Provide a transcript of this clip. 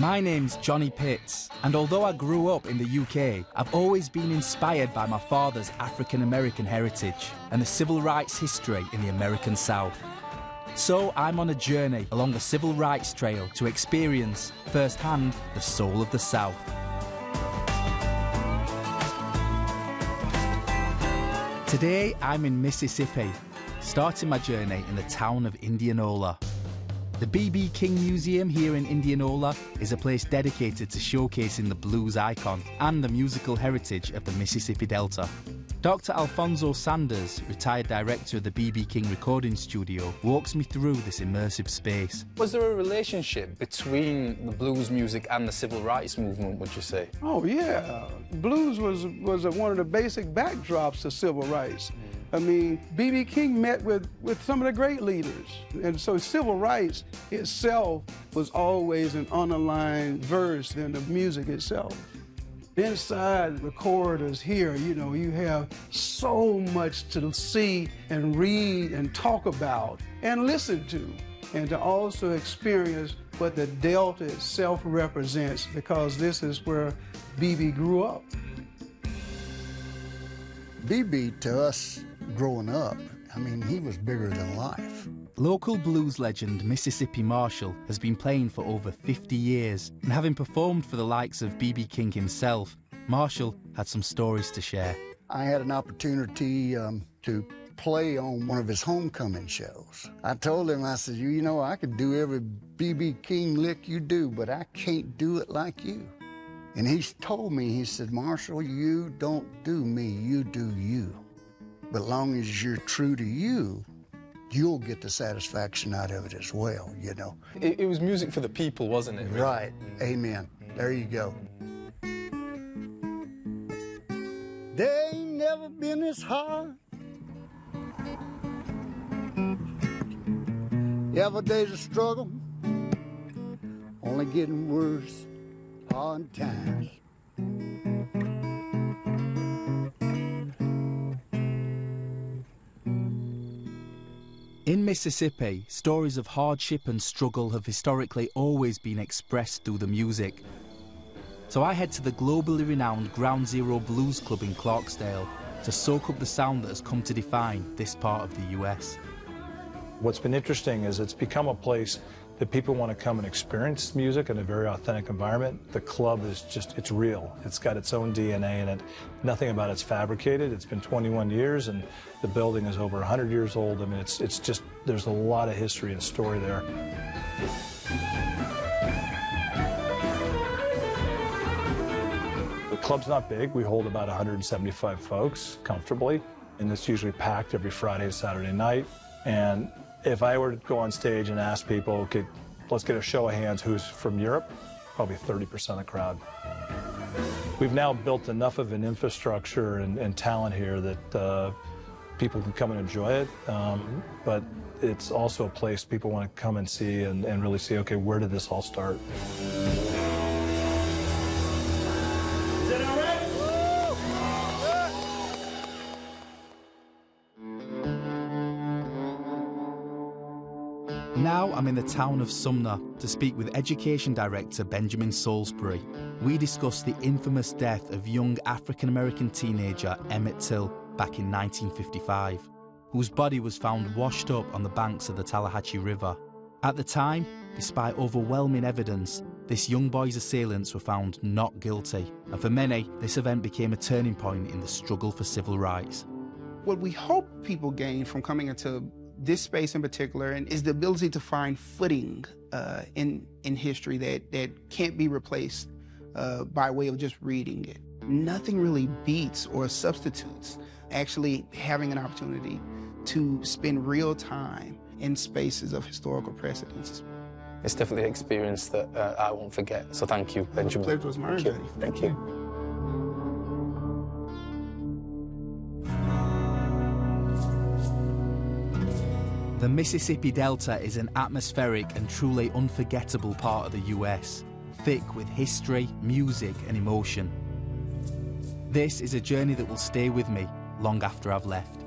My name's Johny Pitts, and although I grew up in the UK, I've always been inspired by my father's African-American heritage and the civil rights history in the American South. So I'm on a journey along the civil rights trail to experience firsthand the soul of the South. Today I'm in Mississippi, starting my journey in the town of Indianola. The B.B. King Museum here in Indianola is a place dedicated to showcasing the blues icon and the musical heritage of the Mississippi Delta. Dr. Alfonso Sanders, retired director of the B.B. King Recording Studio, walks me through this immersive space. Was there a relationship between the blues music and the civil rights movement, would you say? Oh, yeah. Blues was one of the basic backdrops to civil rights. I mean, B.B. King met with some of the great leaders. And so civil rights itself was always an underlying verse in the music itself. Inside the corridors here, you know, you have so much to see and read and talk about and listen to, and to also experience what the Delta itself represents, because this is where B.B. grew up. B.B. to us growing up, I mean, he was bigger than life. Local blues legend Mississippi Marshall has been playing for over 50 years, and having performed for the likes of B.B. King himself, Marshall had some stories to share. I had an opportunity to play on one of his homecoming shows. I told him, I said, you know, I could do every B.B. King lick you do, but I can't do it like you. And he told me, he said, Marshall, you don't do me, you do you. But as long as you're true to you, you'll get the satisfaction out of it as well, you know. It was music for the people, wasn't it? Really? Right. Amen. There you go. There ain't never been this hard. Every day's a struggle, only getting worse, hard times. In Mississippi, stories of hardship and struggle have historically always been expressed through the music. So I head to the globally renowned Ground Zero Blues Club in Clarksdale to soak up the sound that has come to define this part of the US. What's been interesting is it's become a place that people want to come and experience music in a very authentic environment. The club is just, it's real. It's got its own DNA in it. Nothing about it's fabricated. It's been 21 years and the building is over 100 years old. I mean, it's just, there's a lot of history and story there. The club's not big. We hold about 175 folks comfortably, and it's usually packed every Friday and Saturday night. And if I were to go on stage and ask people, okay, let's get a show of hands who's from Europe, probably 30% of the crowd. We've now built enough of an infrastructure and talent here that people can come and enjoy it, but it's also a place people want to come and see and really see, okay, where did this all start? Is that all right? Now I'm in the town of Sumner to speak with Education Director Benjamin Salisbury. We discuss the infamous death of young African-American teenager Emmett Till back in 1955, whose body was found washed up on the banks of the Tallahatchie River. At the time, despite overwhelming evidence, this young boy's assailants were found not guilty, and for many, this event became a turning point in the struggle for civil rights. What we hope people gain from coming into this space in particular is the ability to find footing in history that can't be replaced by way of just reading it. Nothing really beats or substitutes actually having an opportunity to spend real time in spaces of historical precedence. It's definitely an experience that I won't forget, so thank you, Benjamin. The pleasure was mine. Thank you. The Mississippi Delta is an atmospheric and truly unforgettable part of the US, thick with history, music and emotion. This is a journey that will stay with me long after I've left.